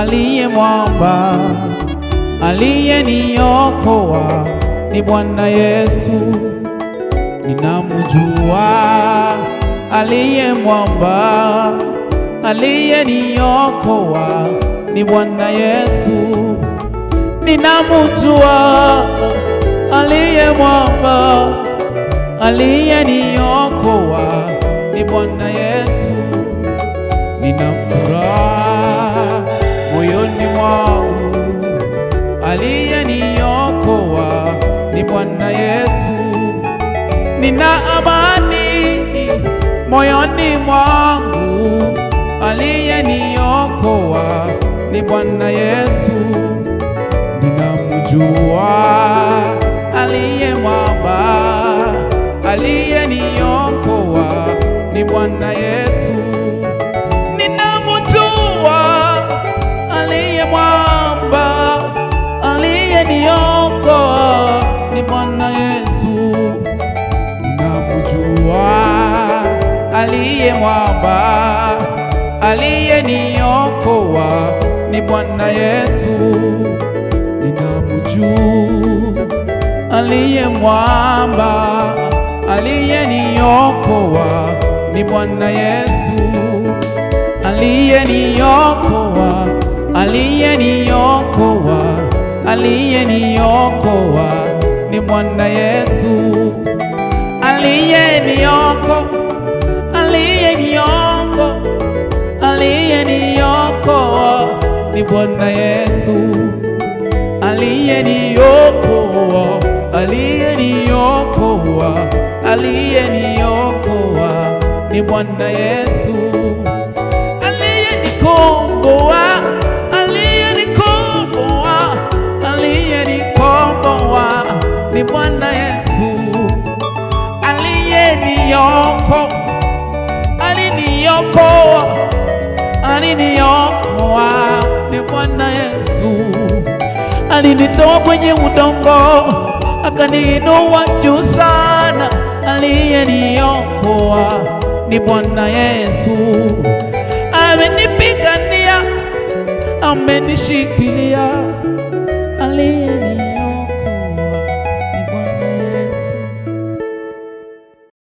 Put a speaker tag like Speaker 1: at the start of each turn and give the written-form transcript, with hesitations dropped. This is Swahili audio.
Speaker 1: aliye mwamba, aliyeniokoa ni Bwana Yesu. Ninamjua aliye mwamba, aliyeniokoa ni Bwana Yesu. Ninamjua aliye mwamba, aliyeniokoa ni Bwana Yesu. Nina furaha moyoni mwangu, aliyeniokoa ni Bwana Yesu. Nina amani moyoni mwangu, aliyeniokoa ni Bwana Yesu. Ninamjua aliye mwamba, aliyeniokoa ni Bwana Yesu. Ninamjua aliye mwamba, aliyeniokoa ni Bwana Yesu. Ninamjua aliye mwamba, aliyeniokoa ni Bwana Yesu. Ninamjua aliye mwamba, aliyeniokoa ni Bwana Yesu. Aliyeniokoa, aliyeniokoa, aliyeniokoa ni Bwana Yesu. Aliyeniokoa, aliyeniokoa, aliyeniokoa ni Bwana Yesu. Aliyeniokoa, aliyeniokoa, aliyeniokoa ni Bwana Yesu. Aliyenikomboa, aliyenikomboa, aliyenikomboa ni Bwana Yesu. Aliyeniokoa, aliniokoa, aliniokoa ni Bwana Yesu. Alinitoa kwenye udongo akaniinua juu sana, aliyeniokoa ni Bwana Yesu. Amenipigania, amenishikilia, aliye